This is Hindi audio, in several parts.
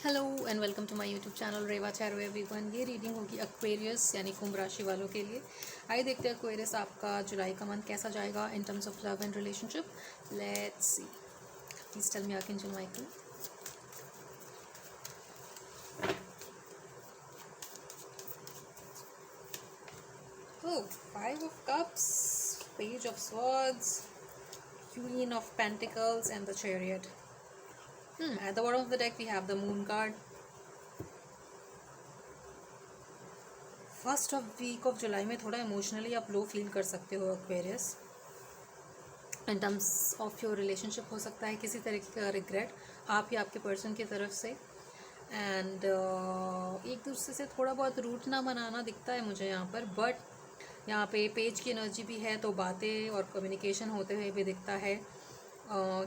Hello and welcome to my YouTube channel Reva चैरो एवरीवन। ये रीडिंग होगी एक्वेरियस यानी कुंभ राशि वालों के लिए। आइए देखते हैं एक्वेरियस आपका जुलाई का मंथ कैसा जाएगा in terms of love and relationship. Let's see, please tell me archangel Michael. Oh, Five of Cups, Page of Swords, Queen of Pentacles and the Chariot. At the bottom of the deck we have the Moon card. First of week of जुलाई में थोड़ा इमोशनली आप लो फील कर सकते हो Aquarius. In terms of your relationship हो सकता है किसी तरीके का रिग्रेट आप या आपके पर्सन की तरफ से, एंड एक दूसरे से थोड़ा बहुत रूट ना बनाना दिखता है मुझे यहाँ पर। बट यहाँ पे पेज की एनर्जी भी है तो बातें और कम्युनिकेशन होते हुए भी दिखता है।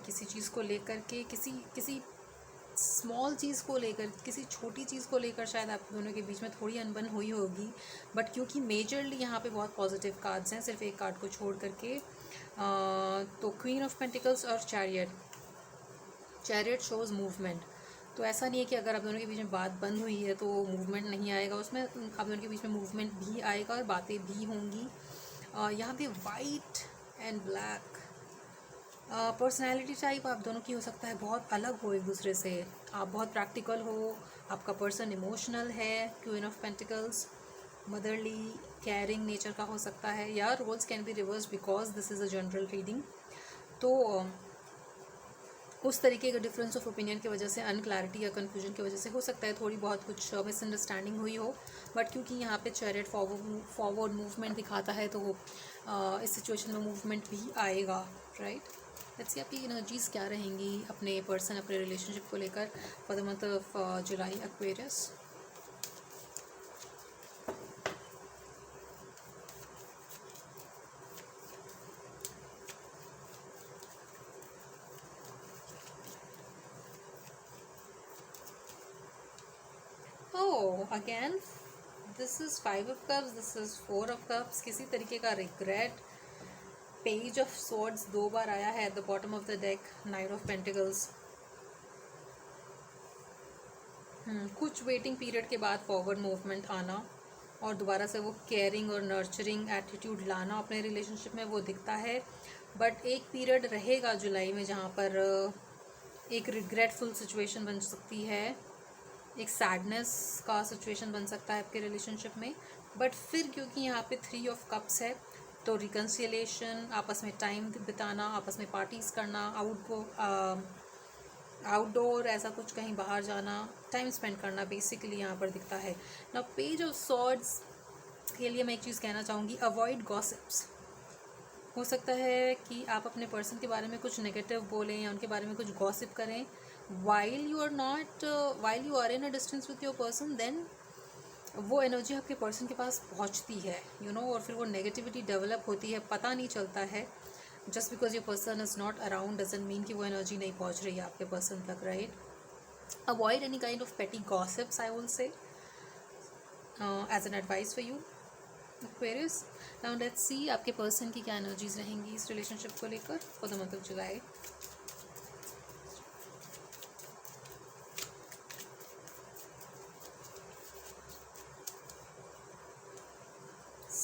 किसी चीज़ को लेकर के किसी स्मॉल चीज़ को लेकर, किसी छोटी चीज़ को लेकर शायद आप दोनों के बीच में थोड़ी अनबन हुई होगी। बट क्योंकि मेजरली यहाँ पे बहुत पॉजिटिव कार्ड्स हैं, सिर्फ एक कार्ड को छोड़ करके, तो क्वीन ऑफ पेंटिकल्स और चैरियट शोज़ मूवमेंट। तो ऐसा नहीं है कि अगर आप दोनों के बीच में बात बंद हुई है तो मूवमेंट नहीं आएगा, उसमें आप दोनों के बीच में मूवमेंट भी आएगा और बातें भी होंगी। यहाँ पे white and black personality type आप दोनों की हो सकता है बहुत अलग हो एक दूसरे से। आप बहुत प्रैक्टिकल हो, आपका पर्सन इमोशनल है, queen of pentacles motherly caring nature का हो सकता है, या roles can be reverse because this is a general reading. तो उस तरीके का डिफरेंस ऑफ ओपिनियन की वजह से, अनक्लैरिटी या कन्फ्यूजन की वजह से हो सकता है थोड़ी बहुत कुछ मिसअंडरस्टैंडिंग हुई हो। बट क्योंकि यहाँ पे चैरियट फॉरवर्ड मूवमेंट दिखाता है तो इस सिचुएशन में मूवमेंट भी आएगा, राइट। लेट्स सी आपकी एनर्जीज़ क्या रहेंगी अपने पर्सन, अपने रिलेशनशिप को लेकर for the month of July Aquarius. Oh, again, this is Five of Cups, this is Four of Cups. किसी तरीके का रिग्रेट। पेज ऑफ स्वॉर्ड्स दो बार आया है at the bottom of the deck, night of pentacles. कुछ वेटिंग पीरियड के बाद फॉरवर्ड मूवमेंट आना और दोबारा से वो केयरिंग और नर्चरिंग एटीट्यूड लाना अपने रिलेशनशिप में, वो दिखता है। बट एक पीरियड रहेगा जुलाई में जहाँ पर एक रिग्रेटफुल सिचुएशन बन सकती है, एक सैडनेस का सिचुएशन बन सकता है आपके रिलेशनशिप में। बट फिर क्योंकि यहाँ पे थ्री ऑफ कप्स है तो रिकन्सिलेशन, आपस में टाइम बिताना, आपस में पार्टीज़ करना, आउटडोर ऐसा कुछ कहीं बाहर जाना, टाइम स्पेंड करना बेसिकली यहाँ पर दिखता है। ना पेज ऑफ सॉर्ड्स के लिए मैं एक चीज़ कहना चाहूँगी, अवॉइड गॉसिप्स। हो सकता है कि आप अपने पर्सन के बारे में कुछ नेगेटिव बोलें या उनके बारे में कुछ गॉसिप करें while you are in a distance with your person, then वो एनर्जी आपके पर्सन के पास पहुंचती है, और फिर वो नेगेटिविटी डेवलप होती है, पता नहीं चलता है। Just because your person is not around doesn't mean कि वो एनर्जी नहीं पहुंच रही है आपके पर्सन तक, right. Avoid any kind of petty gossips, I will say as an advice for you Aquarius. Now let's see आपके पर्सन की क्या एनर्जीज रहेंगी इस रिलेशनशिप को लेकर for the month of July.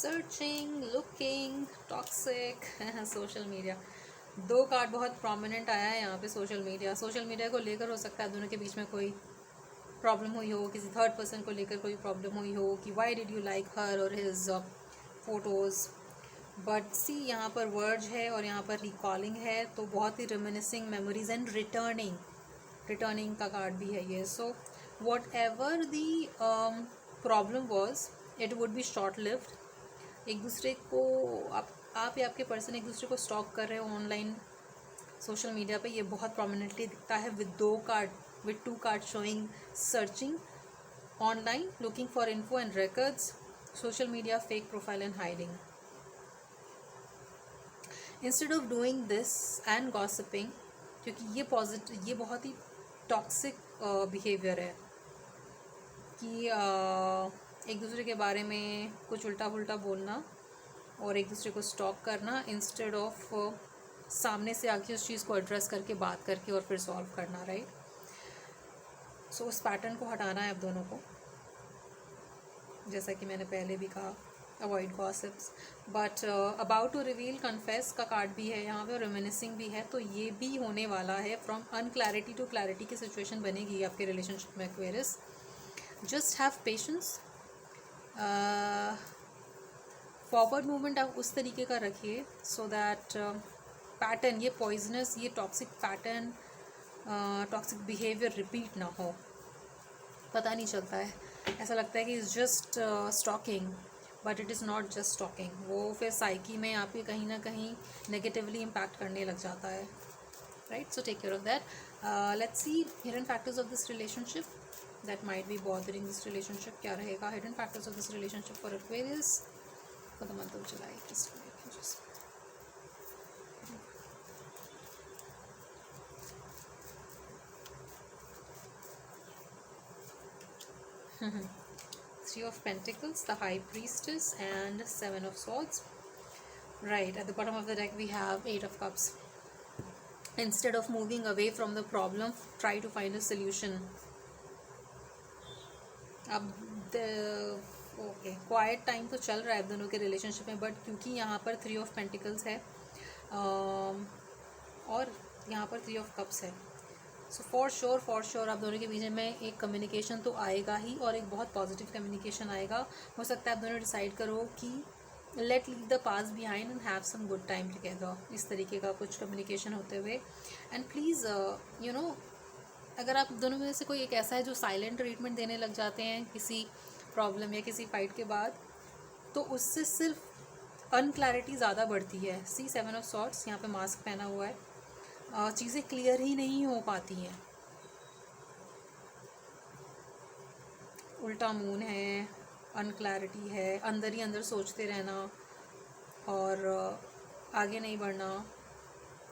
Searching, looking, toxic, social media. दो कार्ड बहुत प्रोमिनेंट आया है यहाँ पे। सोशल मीडिया को लेकर हो सकता है दोनों के बीच में कोई प्रॉब्लम हुई हो, किसी थर्ड पर्सन को लेकर कोई प्रॉब्लम हुई हो कि वाई डिड यू लाइक हर और हिज फोटोज़। बट सी यहाँ पर वर्ज है और यहाँ पर रिकॉलिंग है, तो बहुत ही रिमिनिसिंग मेमोरीज एंड रिटर्निंग का कार्ड भी है ये। So what ever the problem was, it would be short lived. एक दूसरे को आप या आपके पर्सन एक दूसरे को स्टॉक कर रहे हो ऑनलाइन सोशल मीडिया पे, ये बहुत प्रोमिनेंटली दिखता है with two card showing searching online, looking for info and records, social media fake profile and hiding. Instead of doing this and gossiping, क्योंकि ये बहुत ही टॉक्सिक बिहेवियर है कि एक दूसरे के बारे में कुछ उल्टा पुल्टा बोलना और एक दूसरे को स्टॉक करना, इंस्टेड ऑफ सामने से आके उस चीज़ को एड्रेस करके बात करके और फिर सॉल्व करना, राइट। सो उस पैटर्न को हटाना है आप दोनों को, जैसा कि मैंने पहले भी कहा, avoid gossips. But about to reveal confess का कार्ड भी है यहाँ पे, और रिमिनिसिंग भी है, तो ये भी होने वाला है। फ्रॉम अनक्लैरिटी टू क्लैरिटी की सिचुएशन बनेगी आपके रिलेशनशिप में Aquarius. Just have patience. Forward movement आप उस तरीके का रखिए सो दैट पैटर्न, ये पॉइजनस, ये toxic pattern, toxic behaviour repeat ना हो। पता नहीं चलता है, ऐसा लगता है कि it's just stalking, but it is not just stalking. वो फिर साइकी में आपके कहीं ना कहीं नेगेटिवली इम्पैक्ट करने लग जाता है, right? So take care of that. Let's see hidden factors of this relationship that might be bothering this relationship. क्या रहेगा hidden factors of this relationship for Aquarius for the month of July? Three of Pentacles, the High Priestess, and Seven of Swords. Right, at the bottom of the deck we have Eight of Cups. Instead of moving away from the problem, try to find a solution. अब ओके, क्वाइट टाइम तो चल रहा है दोनों के रिलेशनशिप में, बट क्योंकि यहाँ पर थ्री ऑफ पेंटिकल्स है और यहाँ पर थ्री ऑफ कप्स है, सो फॉर श्योर आप दोनों के बीच में एक कम्युनिकेशन तो आएगा ही, और एक बहुत पॉजिटिव कम्युनिकेशन आएगा। हो सकता है आप दोनों डिसाइड करो कि let leave the past behind and have some good time together, इस तरीके का कुछ कम्युनिकेशन होते हुए। एंड प्लीज़ यू नो, अगर आप दोनों में से कोई एक ऐसा है जो साइलेंट ट्रीटमेंट देने लग जाते हैं किसी प्रॉब्लम या किसी फाइट के बाद, तो उससे सिर्फ अनक्लैरिटी ज़्यादा बढ़ती है। सी 7 ऑफ सॉर्ट्स, यहाँ पे मास्क पहना हुआ है, चीज़ें क्लियर ही नहीं हो पाती हैं, उल्टा मून है, अनक्लैरिटी है, अंदर ही अंदर सोचते रहना और आगे नहीं बढ़ना।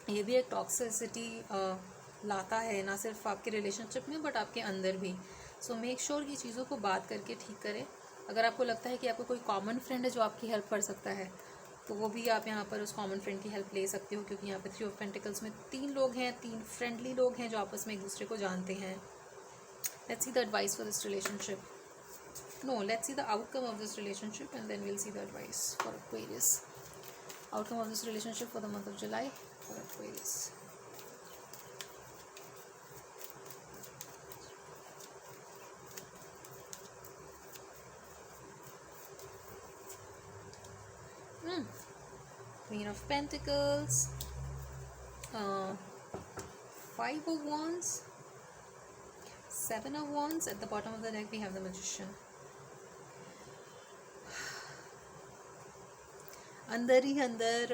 ये भी एक टॉक्सिसिटी लाता है, ना सिर्फ आपके रिलेशनशिप में बट आपके अंदर भी। सो मेक श्योर कि चीज़ों को बात करके ठीक करें। अगर आपको लगता है कि आपको कोई कॉमन फ्रेंड है जो आपकी हेल्प कर सकता है, तो वो भी आप यहाँ पर उस कॉमन फ्रेंड की हेल्प ले सकते हो, क्योंकि यहाँ पे थ्री ऑफ पेंटिकल्स में 3 लोग हैं, 3 फ्रेंडली लोग हैं जो आपस में एक दूसरे को जानते हैं। Let's see the advice for this relationship. No, let's see the outcome of this relationship and then will see the advice for Aquarius. Outcome of this relationship for the month of July for Aquarius. Queen of Pentacles, 5 of Wands, 7 of Wands. At the bottom of the deck we have the Magician. अंदर ही अंदर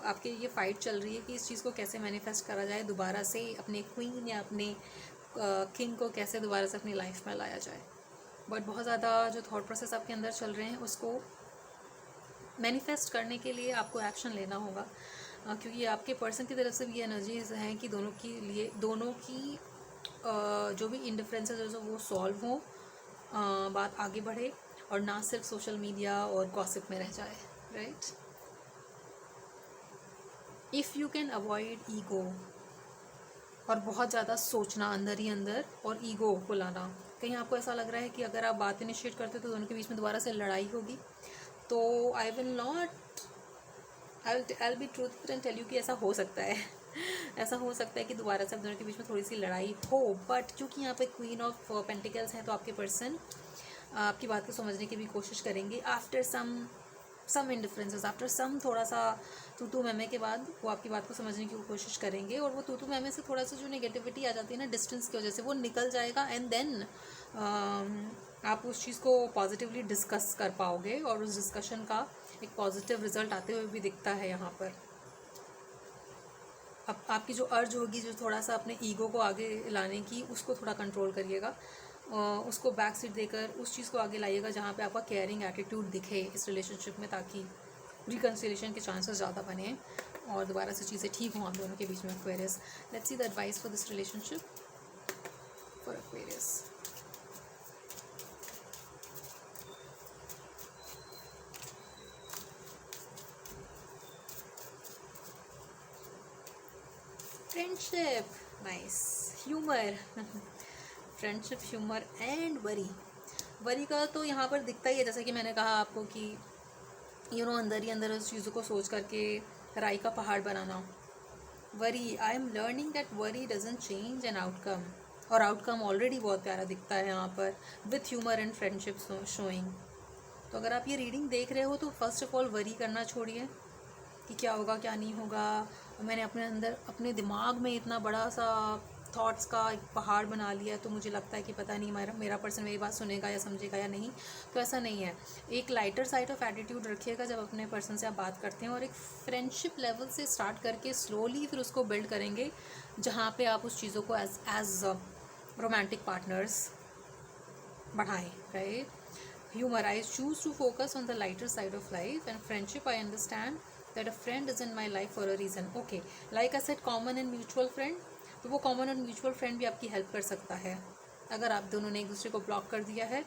आपके ये फाइट चल रही है कि इस चीज़ को कैसे मैनिफेस्ट करा जाए, दोबारा से अपने क्वीन या अपने किंग को कैसे दोबारा से अपनी लाइफ में लाया जाए। बट बहुत ज़्यादा जो थॉट प्रोसेस आपके अंदर चल रहे हैं उसको मैनिफेस्ट करने के लिए आपको एक्शन लेना होगा, क्योंकि आपके पर्सन की तरफ से भी एनर्जीज हैं कि दोनों की जो भी इंडिफरेंसेस है वो सॉल्व हो, बात आगे बढ़े और ना सिर्फ सोशल मीडिया और गॉसिप में रह जाए, right? If you can avoid ego और बहुत ज़्यादा सोचना अंदर ही अंदर और ईगो को लाना, कहीं आपको ऐसा लग रहा है कि अगर आप बात इनिशिएट करते तो दोनों के बीच में दोबारा से लड़ाई होगी, तो I will be truthful and tell you कि ऐसा हो सकता है ऐसा हो सकता है कि दोबारा से आप दोनों के बीच में थोड़ी सी लड़ाई हो। बट क्योंकि यहाँ पे क्वीन ऑफ पेंटिकल्स हैं, तो आपके पर्सन आपकी बात को समझने की भी कोशिश करेंगे। आफ्टर सम इंडिफरेंसेस, आफ्टर सम थोड़ा सा तू मैमे के बाद वो आपकी बात को समझने की कोशिश करेंगे, और वो तू मैमे से थोड़ा सा जो नेगेटिविटी आ जाती है ना डिस्टेंस की वजह से, वो निकल जाएगा। एंड देन आप उस चीज़ को पॉजिटिवली डिस्कस कर पाओगे और उस डिस्कशन का एक पॉजिटिव रिजल्ट आते हुए भी दिखता है यहाँ पर। अब आपकी जो अर्ज होगी जो थोड़ा सा अपने ईगो को आगे लाने की, उसको थोड़ा कंट्रोल करिएगा, उसको बैक सीट देकर उस चीज़ को आगे लाइएगा जहाँ पे आपका केयरिंग एटीट्यूड दिखे इस रिलेशनशिप में, ताकि रिकन्सिलिएशन के चांसेस ज़्यादा बने और दोबारा से चीज़ें ठीक हों आप दोनों के बीच में। Aquarius, let's see the advice for this relationship for Aquarius. Friendship, nice, humour friendship, humour and worry. Worry का तो यहाँ पर दिखता ही है, जैसे कि मैंने कहा आपको कि अंदर ही अंदर उस चीज़ों को सोच करके राई का पहाड़ बनाना। Worry, I am learning that worry doesn't change an outcome, और आउटकम ऑलरेडी बहुत प्यारा दिखता है यहाँ पर, with humour and friendship showing. तो अगर आप ये रीडिंग देख रहे हो तो फर्स्ट ऑफ ऑल वरी करना छोड़िए कि क्या होगा क्या नहीं होगा। मैंने अपने अंदर अपने दिमाग में इतना बड़ा सा थॉट्स का एक पहाड़ बना लिया, तो मुझे लगता है कि पता नहीं मेरा पर्सन मेरी बात सुनेगा या समझेगा या नहीं। तो ऐसा नहीं है। एक लाइटर साइड ऑफ एटीट्यूड रखिएगा जब अपने पर्सन से आप बात करते हैं, और एक फ्रेंडशिप लेवल से स्टार्ट करके स्लोली फिर उसको बिल्ड करेंगे, जहाँ पे आप उस चीज़ों को एज रोमांटिक पार्टनर्स बढ़ाएं, right. Humor, I choose to focus on the lighter side of life, and friendship, I understand that a friend is in my life for a reason. Okay, like I said, common and mutual friend, तो वो कॉमन और म्यूचुअल फ्रेंड भी आपकी हेल्प कर सकता है। अगर आप दोनों ने एक दूसरे को ब्लॉक कर दिया है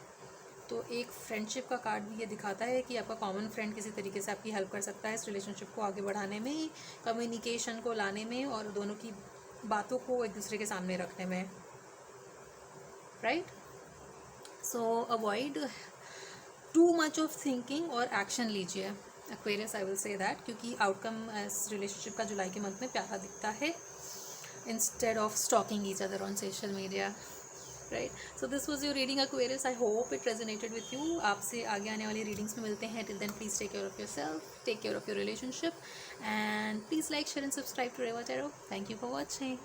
तो एक फ्रेंडशिप का कार्ड भी ये दिखाता है कि आपका कॉमन फ्रेंड किसी तरीके से आपकी हेल्प कर सकता है इस रिलेशनशिप को आगे बढ़ाने में, कम्युनिकेशन को लाने में, और दोनों की बातों को एक दूसरे के सामने रखने में, right. So avoid too much of thinking और एक्शन लीजिए Aquarius, I will say that, क्योंकि आउटकम इस रिलेशनशिप का जुलाई के मंथ में प्यारा दिखता है, instead of stalking each other on social media, right. So this was your reading Aquarius, I hope it resonated with you. आपसे आगे आने वाली रीडिंग्स में मिलते हैं। Till then please take care of yourself, take care of your relationship, and please like, share and subscribe to Reva tarot. Thank you for watching.